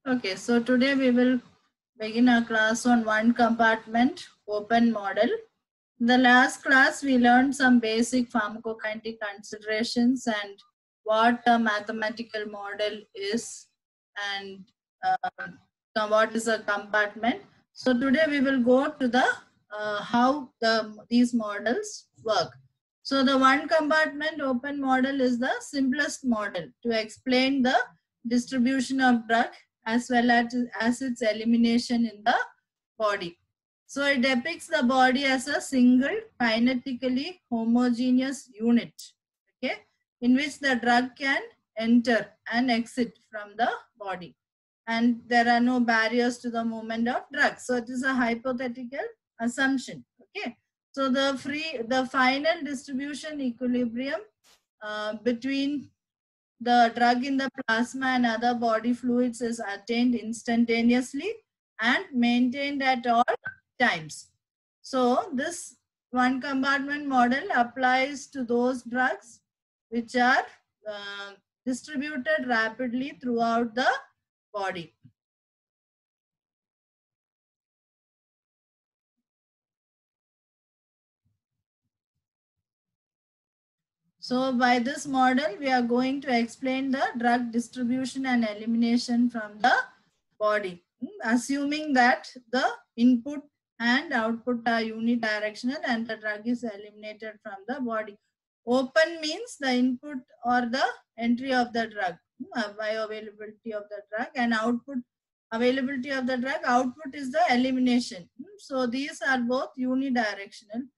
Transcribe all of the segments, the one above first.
Okay, so today we will begin our class on one compartment open model. In the last class, we learned some basic pharmacokinetic considerations and what a mathematical model is and what is a compartment. So today we will go to the how these models work. So the one compartment open model is the simplest model to explain the distribution of drug as well as its elimination in the body. So it depicts the body as a single kinetically homogeneous unit, okay, in which the drug can enter and exit from the body. And there are no barriers to the movement of drugs. So it is a hypothetical assumption, okay. So the final distribution equilibrium between the drug in the plasma and other body fluids is attained instantaneously and maintained at all times. So this one compartment model applies to those drugs which are distributed rapidly throughout the body. So by this model, we are going to explain the drug distribution and elimination from the body, assuming that the input and output are unidirectional and the drug is eliminated from the body. Open means the input or the entry of the drug, bioavailability of the drug, and output availability of the drug. Output is the elimination. So these are both unidirectional,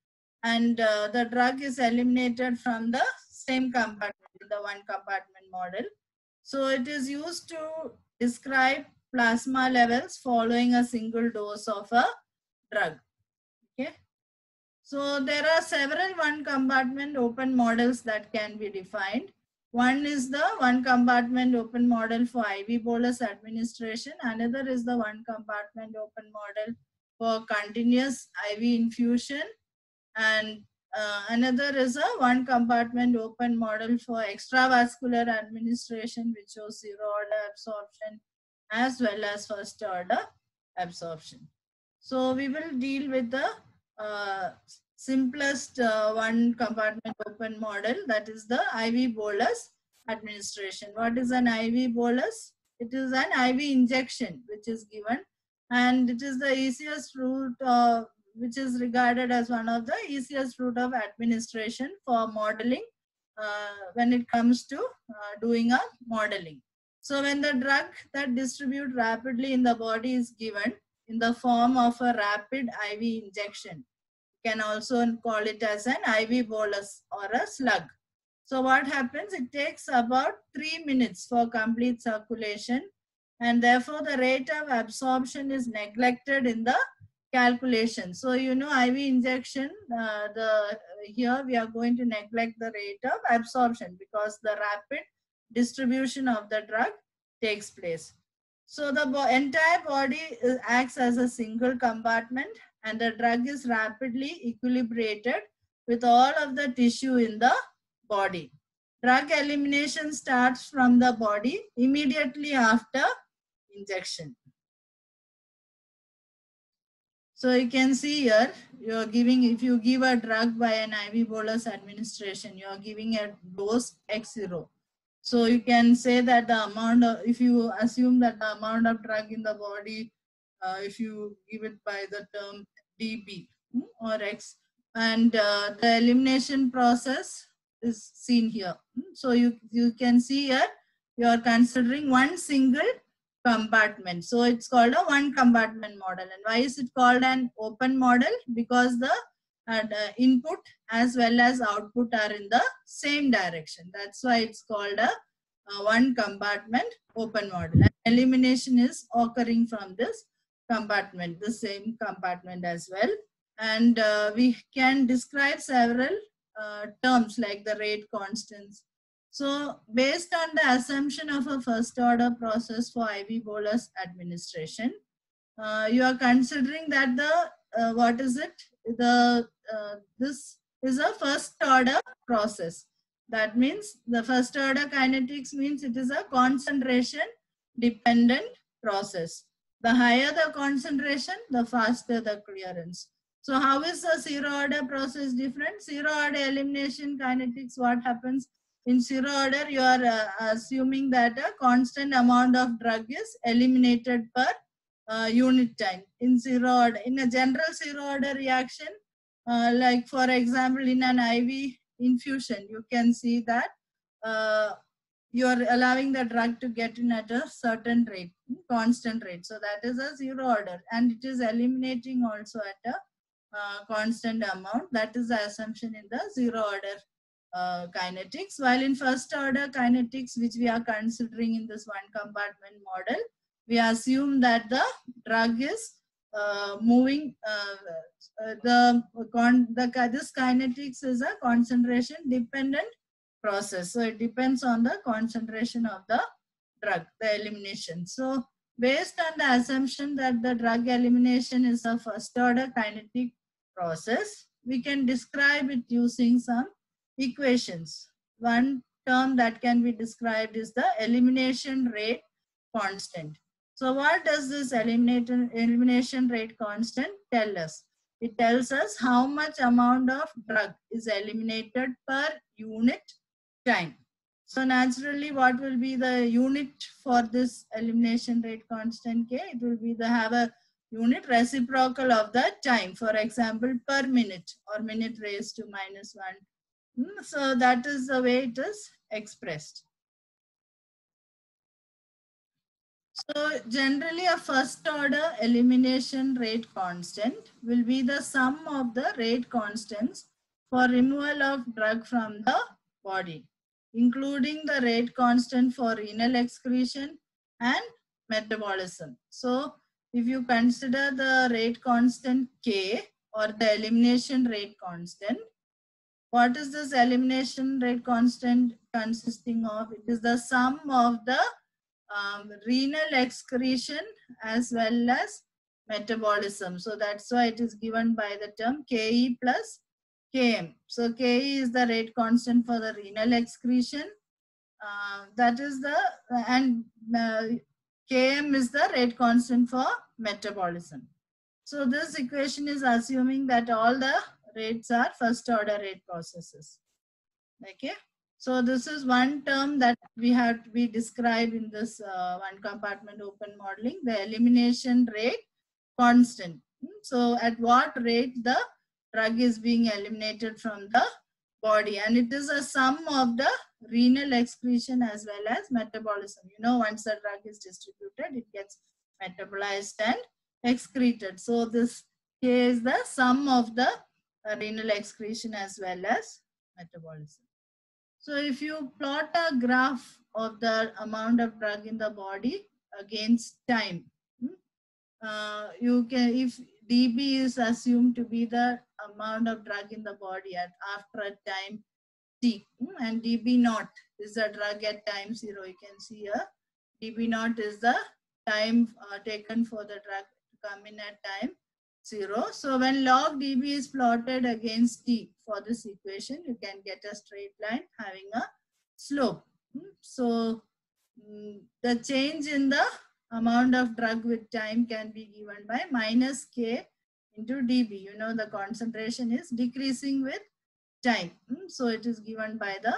and the drug is eliminated from the same compartment, the one compartment model. So it is used to describe plasma levels following a single dose of a drug. Okay. So there are several one compartment open models that can be defined. One is the one compartment open model for IV bolus administration. Another is the one compartment open model for continuous IV infusion. And another is a one compartment open model for extravascular administration, which shows zero order absorption as well as first order absorption. So we will deal with the simplest one compartment open model, that is the IV bolus administration. What is an IV bolus? It is an IV injection which is given, and it is the easiest route which is regarded as one of the easiest route of administration for modeling when it comes to doing a modeling. So when the drug that distributes rapidly in the body is given in the form of a rapid IV injection, you can also call it as an IV bolus or a slug. So what happens? It takes about 3 minutes for complete circulation, and therefore the rate of absorption is neglected in the calculation. So IV injection, here we are going to neglect the rate of absorption because the rapid distribution of the drug takes place. So the entire body acts as a single compartment, and the drug is rapidly equilibrated with all of the tissue in the body. Drug elimination starts from the body immediately after injection. So you can see here, you are giving, if you give a drug by an IV bolus administration, you are giving a dose X0. So you can say that the amount of, if you assume that the amount of drug in the body, if you give it by the term dB or X, and the elimination process is seen here. So you can see here, you are considering one single compartment. So it's called a one compartment model. And why is it called an open model? Because the input as well as output are in the same direction. That's why it's called a one compartment open model. And elimination is occurring from this compartment, the same compartment as well. And we can describe several terms like the rate constants. So based on the assumption of a first order process for IV bolus administration, you are considering that the what is it? This is a first order process. That means the first order kinetics means it is a concentration dependent process. The higher the concentration, the faster the clearance. So how is the zero order process different? Zero order elimination kinetics, what happens? In zero order, you are assuming that a constant amount of drug is eliminated per unit time. In zero order, in a general zero order reaction, like for example, in an IV infusion, you can see that you are allowing the drug to get in at a certain rate, constant rate. So that is a zero order, and it is eliminating also at a constant amount. That is the assumption in the zero order kinetics. While in first order kinetics, which we are considering in this one compartment model, we assume that the drug is moving. This kinetics is a concentration dependent process. So it depends on the concentration of the drug, the elimination. So based on the assumption that the drug elimination is a first order kinetic process, we can describe it using some equations. One term that can be described is the elimination rate constant. So what does this elimination rate constant tell us? It tells us how much amount of drug is eliminated per unit time. So naturally, what will be the unit for this elimination rate constant K? It will be have a unit reciprocal of the time. For example, per minute or minute raised to -1. So that is the way it is expressed. So generally a first order elimination rate constant will be the sum of the rate constants for removal of drug from the body, including the rate constant for renal excretion and metabolism. So if you consider the rate constant K or the elimination rate constant, what is this elimination rate constant consisting of? It is the sum of the renal excretion as well as metabolism. So that's why it is given by the term Ke plus Km. So Ke is the rate constant for the renal excretion. That is the, and Km is the rate constant for metabolism. So this equation is assuming that all the rates are first order rate processes. Okay. So this is one term that we have to be described in this one compartment open modeling, the elimination rate constant. So at what rate the drug is being eliminated from the body, and it is a sum of the renal excretion as well as metabolism. You know, once the drug is distributed, it gets metabolized and excreted. So this K is the sum of the renal excretion as well as metabolism. So if you plot a graph of the amount of drug in the body against time, you can, if dB is assumed to be the amount of drug in the body after a time t, and dB naught is the drug at time 0. You can see here dB naught is the time taken for the drug to come in at time 0. So when log dB is plotted against t for this equation, you can get a straight line having a slope. So the change in the amount of drug with time can be given by minus K into dB. You know, the concentration is decreasing with time. So it is given by the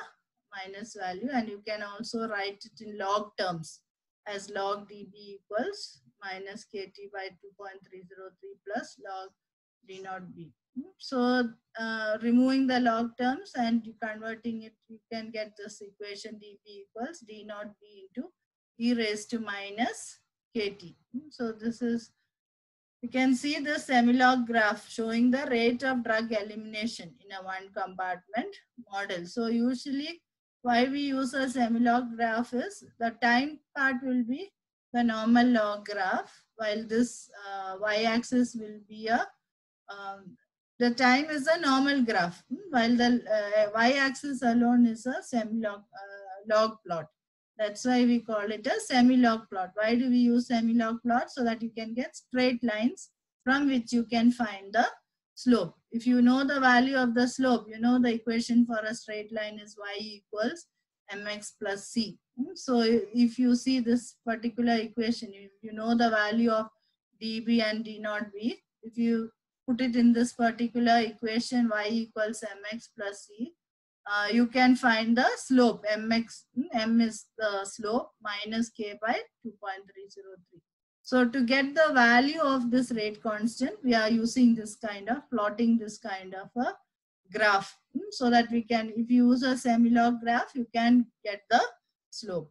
minus value, and you can also write it in log terms as log dB equals minus kt by 2.303 plus log d naught b. So removing the log terms and converting it, you can get this equation dB equals d naught b into e raised to minus kt. So this is, you can see the semi-log graph showing the rate of drug elimination in a one compartment model. So usually why we use a semi-log graph is the time part will be the normal log graph, while this y-axis will be a, the time is a normal graph, while the y-axis alone is a semi-log log plot. That's why we call it a semi-log plot. Why do we use semi-log plot? So that you can get straight lines from which you can find the slope. If you know the value of the slope, you know the equation for a straight line is y equals mx plus c. So if you see this particular equation, if you know the value of dB and d naught b, if you put it in this particular equation, y equals mx plus c, you can find the slope. M is the slope minus k by 2.303. So to get the value of this rate constant, we are using this kind of, plotting this kind of a graph, so that we can, if you use a semi-log graph, you can get the slope.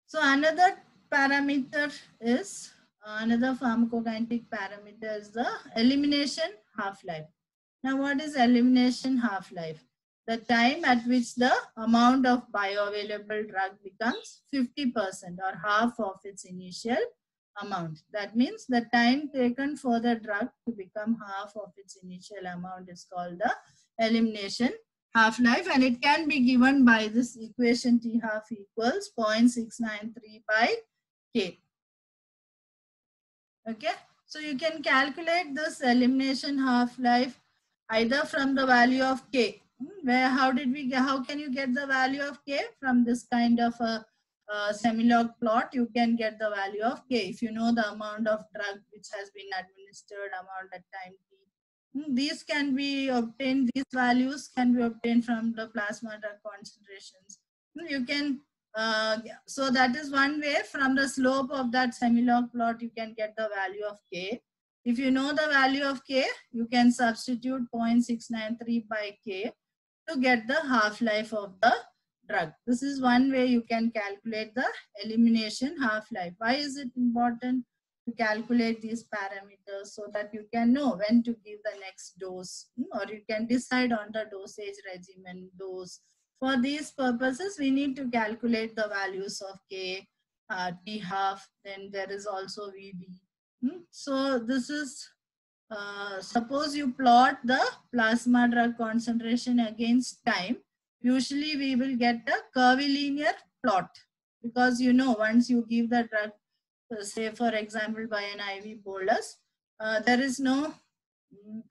So another parameter is, another pharmacokinetic parameter is the elimination half-life. Now what is elimination half-life? The time at which the amount of bioavailable drug becomes 50% or half of its initial amount. That means the time taken for the drug to become half of its initial amount is called the elimination half-life, and it can be given by this equation T half equals 0.693 by K. Okay, so you can calculate this elimination half-life either from the value of K. Where, how can you get the value of K? From this kind of a semi-log plot, you can get the value of K if you know the amount of drug which has been administered, amount at time t. These can be obtained, these values can be obtained from the plasma drug concentrations. You can, so that is one way. From the slope of that semi-log plot, you can get the value of K. If you know the value of K, you can substitute 0.693 by K to get the half-life of the drug. This is one way you can calculate the elimination half-life. Why is it important to calculate these parameters? So that you can know when to give the next dose, or you can decide on the dosage regimen, dose. For these purposes, we need to calculate the values of K, T half, then there is also VD. So this is, suppose you plot the plasma drug concentration against time. Usually we will get a curvilinear plot, because you know, once you give the drug, say for example by an IV bolus, there is no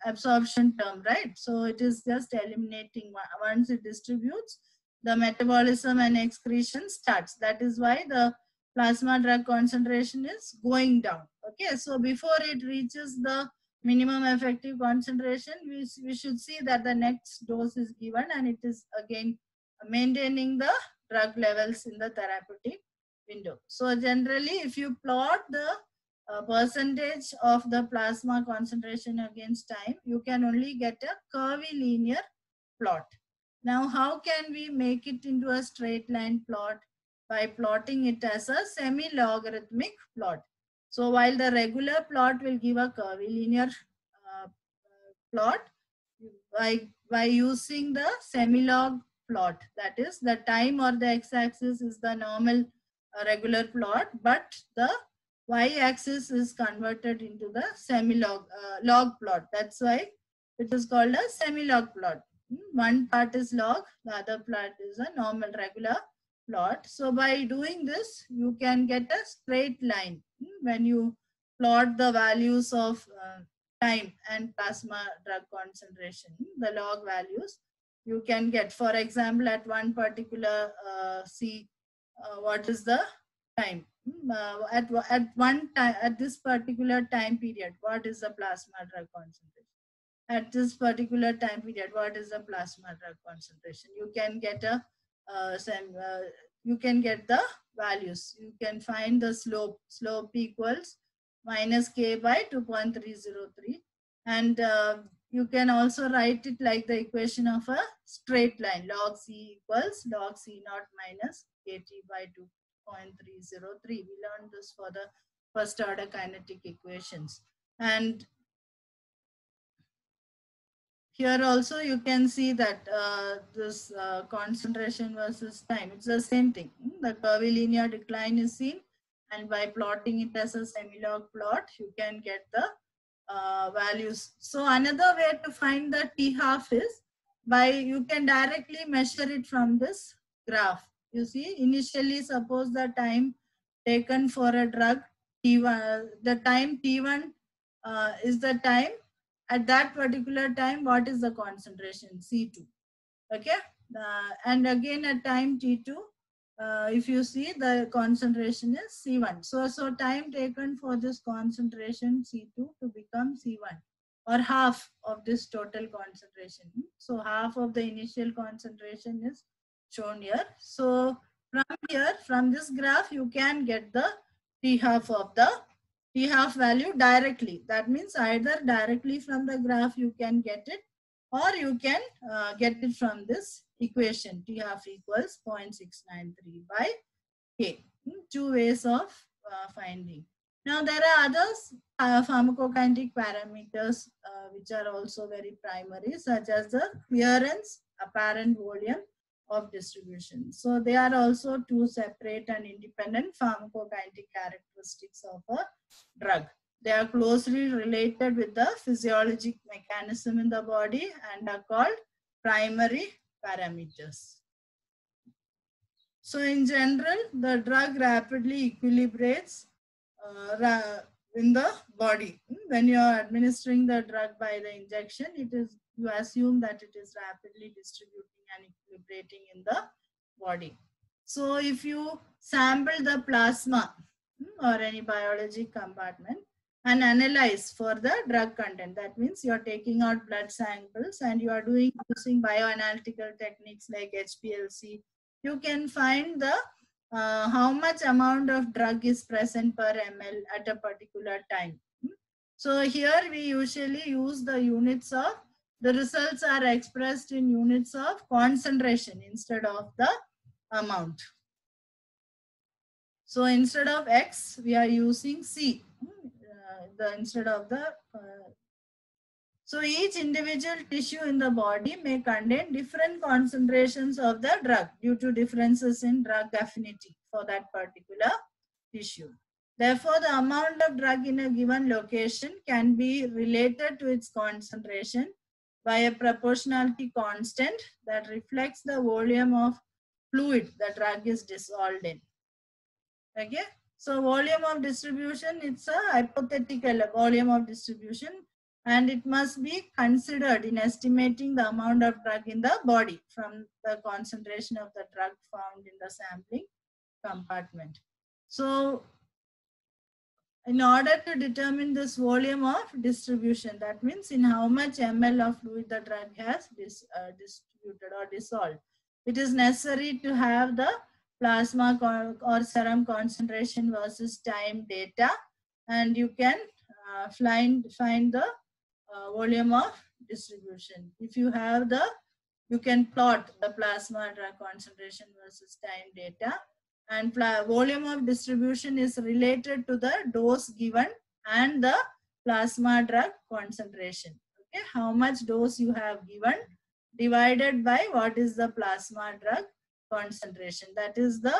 absorption term, right? So it is just eliminating. Once it distributes, the metabolism and excretion starts. That is why the plasma drug concentration is going down. Okay, so before it reaches the minimum effective concentration, we should see that the next dose is given, and it is again maintaining the drug levels in the therapeutic window. So generally, if you plot the percentage of the plasma concentration against time, you can only get a curvilinear plot. Now, how can we make it into a straight line plot? By plotting it as a semi-logarithmic plot. So while the regular plot will give a curvilinear plot, by using the semi-log plot, that is, the time or the x-axis is the normal regular plot, but the y-axis is converted into the semi-log log plot. That's why it is called a semi-log plot. One part is log, the other part is a normal regular plot. So by doing this, you can get a straight line when you plot the values of time and plasma drug concentration, the log values. You can get, for example, at one particular what is the time at one time, at this particular time period, what is the plasma drug concentration? At this particular time period, what is the plasma drug concentration? You can get a you can get the values. You can find the slope. Slope equals minus K by 2.303, and you can also write it like the equation of a straight line. Log C equals log C naught minus KT by 2.303. We learned this for the first order kinetic equations. And here also you can see that this concentration versus time, it's the same thing. The curvilinear decline is seen, and by plotting it as a semi-log plot, you can get the values. So another way to find the T half is by, you can directly measure it from this graph. You see, initially suppose the time taken for a drug T1, the time T1 is the time. At that particular time, what is the concentration? C2. Okay. And again at time T2, if you see the concentration is C1. So time taken for this concentration C2 to become C1, or half of this total concentration. So half of the initial concentration is shown here. So from here, from this graph, you can get the T half of the T half value directly. That means either directly from the graph you can get it, or you can get it from this equation. T half equals 0.693 by K. Two ways of finding. Now there are others pharmacokinetic parameters which are also very primary, such as the clearance, apparent volume of distribution. So they are also two separate and independent pharmacokinetic characteristics of a drug. They are closely related with the physiologic mechanism in the body and are called primary parameters. So in general, the drug rapidly equilibrates in the body. When you are administering the drug by the injection, you assume that it is rapidly distributing and equilibrating in the body. So if you sample the plasma or any biologic compartment and analyze for the drug content, that means you are taking out blood samples and you are using bioanalytical techniques like HPLC, you can find the how much amount of drug is present per ml at a particular time. So here we usually use the units of, the results are expressed in units of concentration instead of the amount. So instead of X, we are using C, instead of the so each individual tissue in the body may contain different concentrations of the drug due to differences in drug affinity for that particular tissue. Therefore, the amount of drug in a given location can be related to its concentration by a proportionality constant that reflects the volume of fluid the drug is dissolved in. Okay, so volume of distribution, it's a hypothetical volume of distribution, and it must be considered in estimating the amount of drug in the body from the concentration of the drug found in the sampling compartment. So in order to determine this volume of distribution, that means in how much ml of fluid the drug has distributed or dissolved, it is necessary to have the plasma or serum concentration versus time data, and you can find the volume of distribution. If you have you can plot the plasma drug concentration versus time data, and volume of distribution is related to the dose given and the plasma drug concentration. Okay, how much dose you have given divided by what is the plasma drug concentration. That is the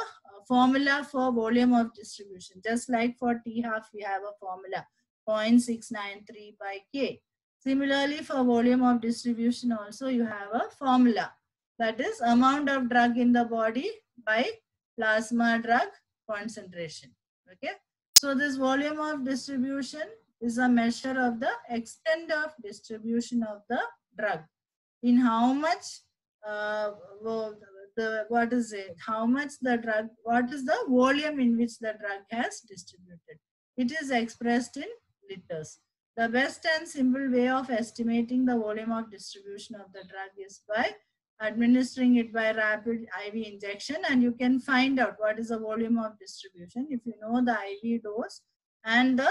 formula for volume of distribution. Just like for T half, we have a formula 0.693 by K. Similarly, for volume of distribution also you have a formula, that is amount of drug in the body by plasma drug concentration. Okay, so this volume of distribution is a measure of the extent of distribution of the drug. In how much what is it? How much the drug, what is the volume in which the drug has distributed? It is expressed in liters. The best and simple way of estimating the volume of distribution of the drug is by administering it by rapid IV injection, and you can find out what is the volume of distribution if you know the IV dose and the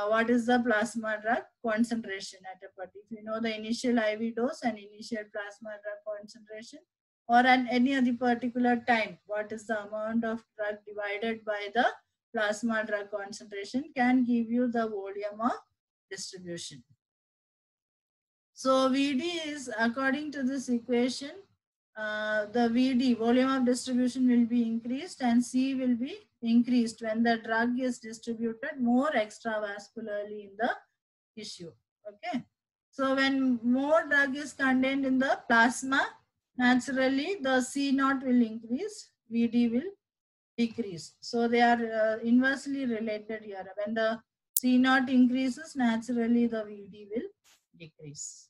what is the plasma drug concentration at a particular. If you know the initial IV dose and initial plasma drug concentration, or at any other particular time, what is the amount of drug divided by the plasma drug concentration, can give you the volume of distribution. So VD is, according to this equation, the VD, volume of distribution, will be increased and C will be increased when the drug is distributed more extravascularly in the tissue. Okay. So when more drug is contained in the plasma, naturally the C naught will increase, VD will decrease. So they are inversely related here. When the C naught increases, naturally the VD will decrease.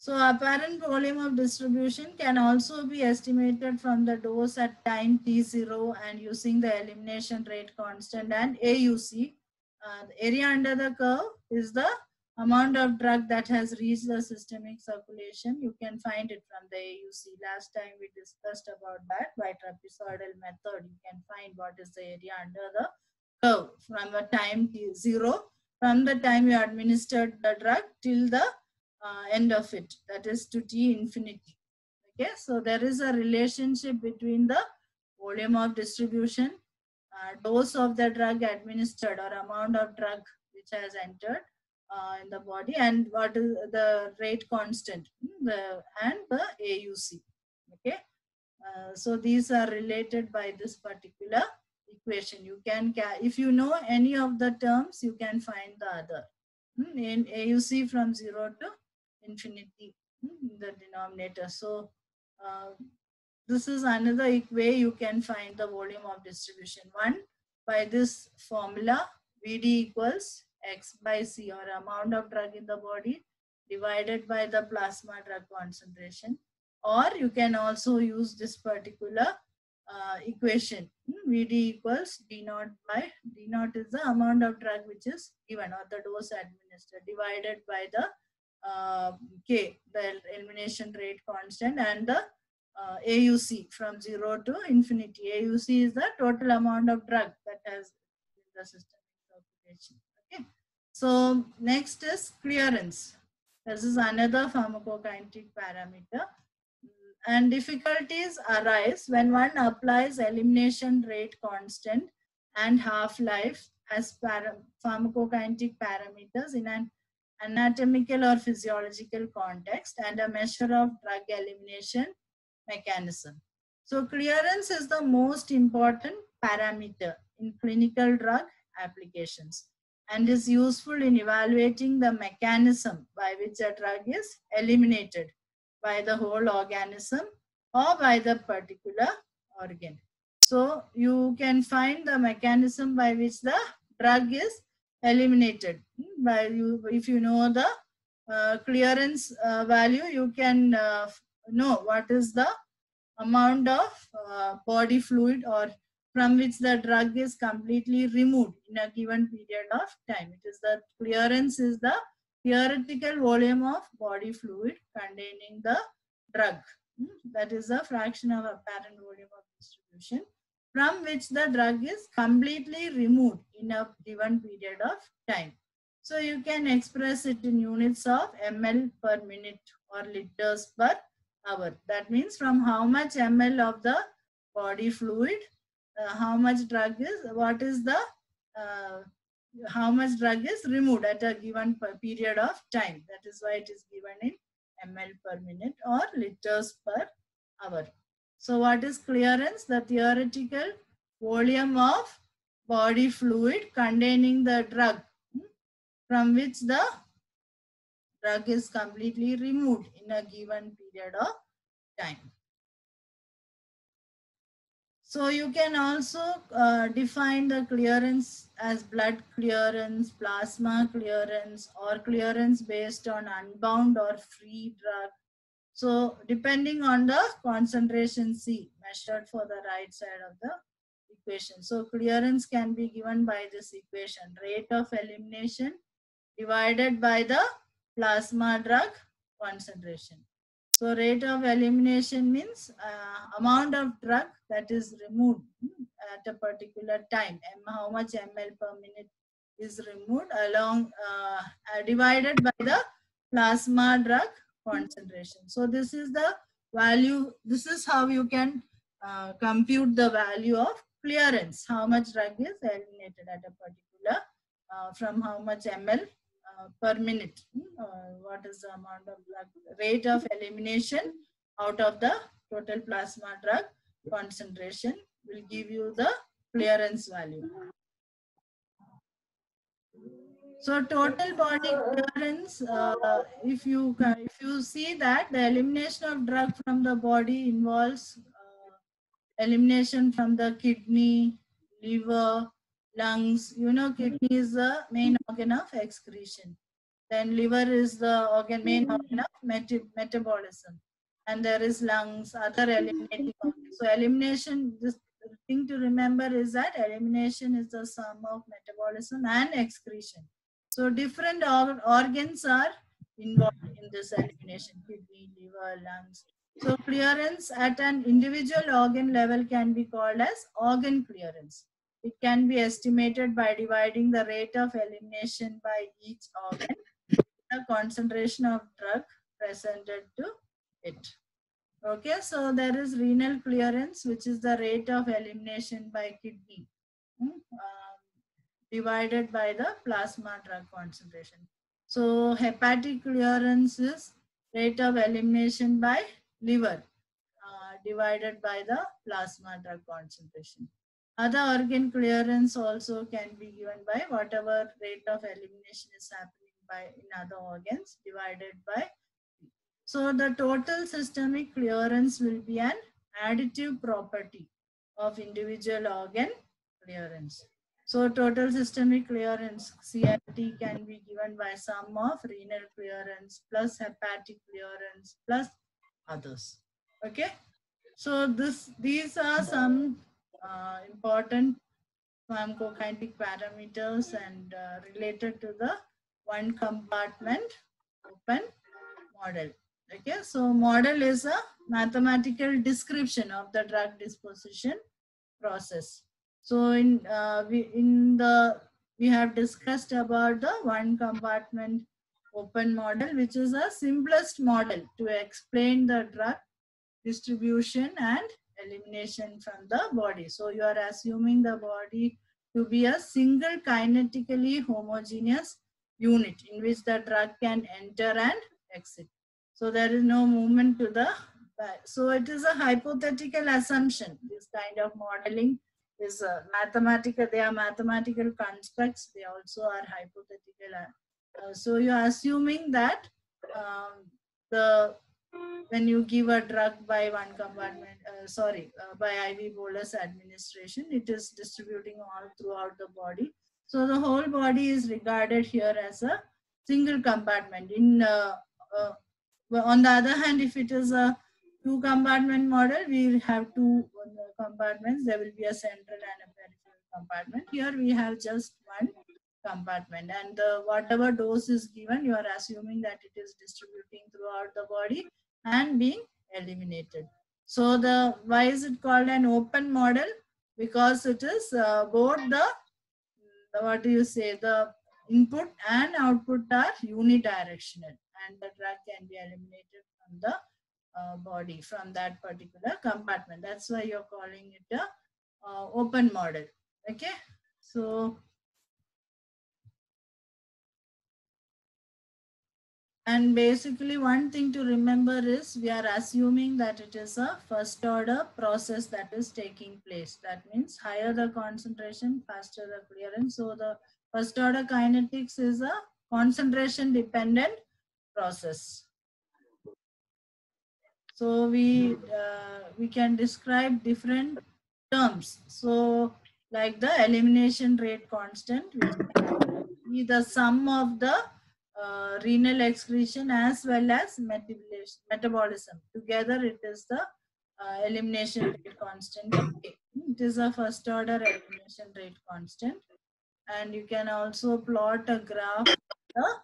So apparent volume of distribution can also be estimated from the dose at time t0 and using the elimination rate constant and AUC. The area under the curve is the amount of drug that has reached the systemic circulation. You can find it from the AUC. Last time we discussed about that by trapezoidal method. You can find what is the area under the curve from the time t0, from the time you administered the drug till the end of it, that is to t infinity. Okay, so there is a relationship between the volume of distribution, dose of the drug administered or amount of drug which has entered in the body, and what is the rate constant, and the AUC. Okay, so these are related by this particular equation. You can, if you know any of the terms, you can find the other. In AUC from 0 to infinity in the denominator. So this is another way you can find the volume of distribution. One, by this formula, VD equals X by C, or amount of drug in the body divided by the plasma drug concentration. Or you can also use this particular equation. VD equals D naught by D naught is the amount of drug which is given or the dose administered divided by the K, the elimination rate constant, and the AUC from 0 to infinity. AUC is the total amount of drug that has in the system circulation. Okay. So next is clearance. This is another pharmacokinetic parameter. And difficulties arise when one applies elimination rate constant and half-life as pharmacokinetic parameters in an anatomical or physiological context and a measure of drug elimination mechanism. So clearance is the most important parameter in clinical drug applications and is useful in evaluating the mechanism by which a drug is eliminated by the whole organism or by the particular organ. So you can find the mechanism by which the drug is eliminated. By you, if you know the clearance value, you can know what is the amount of body fluid or from which the drug is completely removed in a given period of time. It is the clearance is the theoretical volume of body fluid containing the drug. That is a fraction of apparent volume of distribution from which the drug is completely removed in a given period of time. So you can express it in units of ml per minute or liters per hour. That means from how much ml of the body fluid, how much drug is, what is the, how much drug is removed at a given period of time. That is why it is given in ml per minute or liters per hour. So what is clearance? The theoretical volume of body fluid containing the drug from which the drug is completely removed in a given period of time. So you can also define the clearance as blood clearance, plasma clearance, or clearance based on unbound or free drug. So depending on the concentration C measured for the right side of the equation. So clearance can be given by this equation, rate of elimination divided by the plasma drug concentration. So rate of elimination means amount of drug that is removed at a particular time, how much ml per minute is removed along divided by the plasma drug concentration. So this is the value, this is how you can compute the value of clearance, how much drug is eliminated at a particular from how much ml per minute. What is the amount of drug, rate of elimination out of the total plasma drug concentration will give you the clearance value. So total body clearance, if you see that the elimination of drug from the body involves elimination from the kidney, liver, lungs. You know, kidney is the main organ of excretion. Then liver is the main organ of metabolism. And there is lungs, other eliminating organs. So elimination, this thing to remember is that elimination is the sum of metabolism and excretion. So different organs are involved in this elimination: kidney, liver, lungs. So clearance at an individual organ level can be called as organ clearance. It can be estimated by dividing the rate of elimination by each organ, the concentration of drug presented to it. Okay, so there is renal clearance, which is the rate of elimination by kidney, divided by the plasma drug concentration. So hepatic clearance is rate of elimination by liver, divided by the plasma drug concentration. Other organ clearance also can be given by whatever rate of elimination is happening by in other organs, divided by. So the total systemic clearance will be an additive property of individual organ clearance. So total systemic clearance, CRT, can be given by sum of renal clearance plus hepatic clearance plus others. Okay. So these are some important pharmacokinetic parameters and related to the one compartment open model. Okay, so model is a mathematical description of the drug disposition process. So we have discussed about the one compartment open model, which is a simplest model to explain the drug distribution and elimination from the body. So you are assuming the body to be a single kinetically homogeneous unit in which the drug can enter and exit. So there is no movement to the back. So it is a hypothetical assumption. This kind of modeling is mathematical. They are mathematical constructs. They also are hypothetical. So you are assuming that the when you give a drug by one compartment, by IV bolus administration, it is distributing all throughout the body. So the whole body is regarded here as a single compartment. On the other hand, if it is a two compartment model, we have two compartments. There will be a central and a peripheral compartment. Here we have just one compartment, and whatever dose is given, you are assuming that it is distributing throughout the body and being eliminated. So why is it called an open model? Because it is both the the input and output are unidirectional, and the drug can be eliminated from the body from that particular compartment. That's why you're calling it a open model. Okay, so and basically one thing to remember is we are assuming that it is a first order process that is taking place. That means higher the concentration, faster the clearance. So the first order kinetics is a concentration dependent process. So we can describe different terms. So like the elimination rate constant, which is the sum of the renal excretion as well as metabolism. Together it is the elimination rate constant. It is a first order elimination rate constant. And you can also plot a graph of the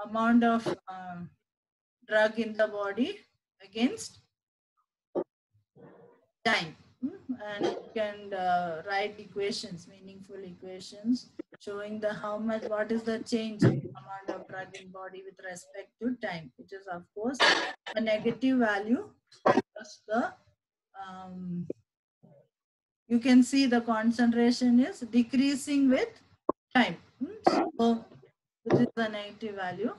amount of drug in the body against time. And you can write equations, meaningful equations, showing what is the change in amount of drug in body with respect to time. It is of course a negative value because you can see the concentration is decreasing with time. So it is a negative value,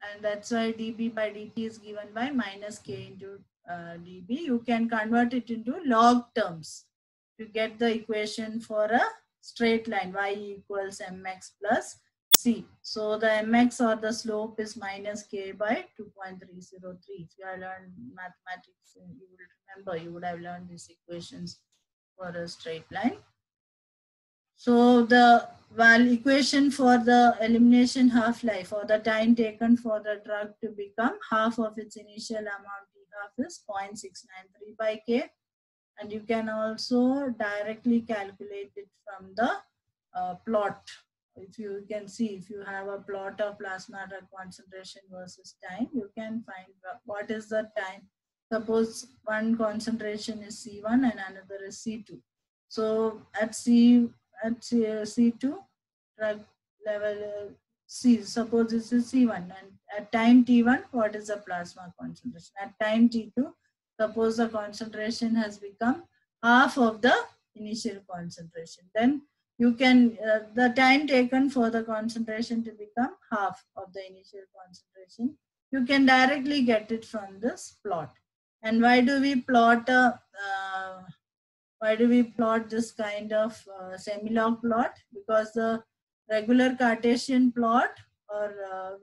and that's why dB by dt is given by minus k into dB. You can convert it into log terms to get the equation for a straight line, y equals mx plus c. So the mx, or the slope, is minus k by 2.303. If you have learned mathematics, you will remember, you would have learned these equations for a straight line. So the equation for the elimination half-life, or the time taken for the drug to become half of its initial amount T half, is 0.693 by K. And you can also directly calculate it from the plot. If you can see, if you have a plot of plasma drug concentration versus time, you can find what is the time. Suppose one concentration is C1 and another is C2. So at C2 drug level C, suppose this is C1, and at time T1, what is the plasma concentration? At time T2, suppose the concentration has become half of the initial concentration. Then you can, the time taken for the concentration to become half of the initial concentration, you can directly get it from this plot. And why do we plot this kind of semi-log plot? Because the regular Cartesian plot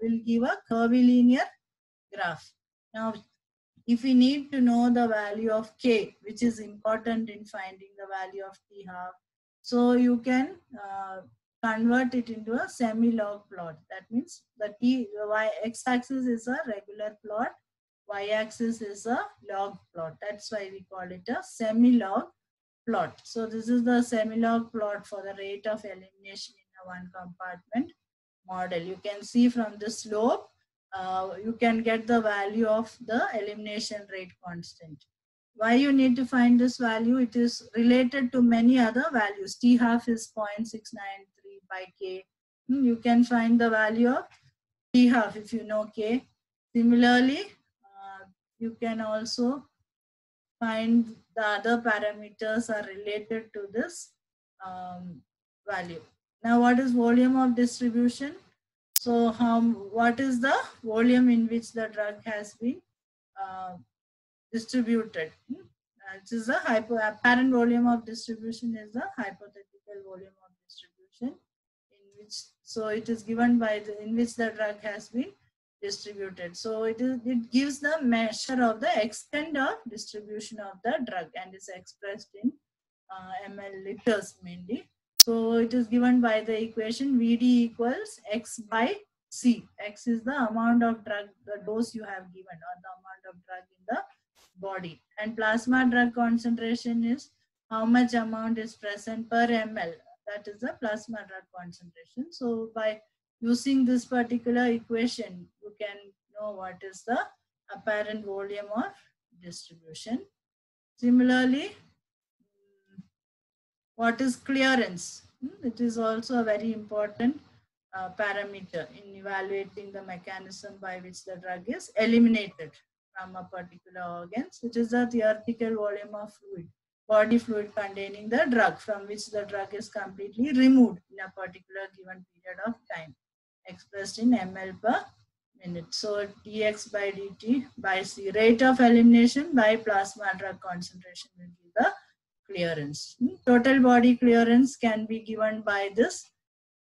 will give a curvilinear graph. Now, if we need to know the value of K, which is important in finding the value of T half, so you can convert it into a semi-log plot. That means the x-axis is a regular plot, y-axis is a log plot. That's why we call it a semi-log plot. So this is the semi-log plot for the rate of elimination in a one compartment model. You can see from the slope, you can get the value of the elimination rate constant. Why you need to find this value? It is related to many other values. T half is 0.693 by K. You can find the value of T half if you know K. Similarly, you can also find the other parameters are related to this value. Now, what is volume of distribution? So, what is the volume in which the drug has been distributed? It is the apparent volume of distribution is the hypothetical volume of distribution, in which, so it is given by in which the drug has been distributed. So it gives the measure of the extent of distribution of the drug, and is expressed in ml liters mainly. So it is given by the equation Vd equals x by C. X is the amount of drug, the dose you have given, or the amount of drug in the body. And plasma drug concentration is how much amount is present per ml. That is the plasma drug concentration. So by using this particular equation, you can know what is the apparent volume of distribution. Similarly, what is clearance? It is also a very important parameter in evaluating the mechanism by which the drug is eliminated from a particular organ. It is the theoretical volume of fluid, body fluid containing the drug, from which the drug is completely removed in a particular given period of time, expressed in ml per minute. So dx by dt by C, rate of elimination by plasma drug concentration will give the clearance. Total body clearance can be given by this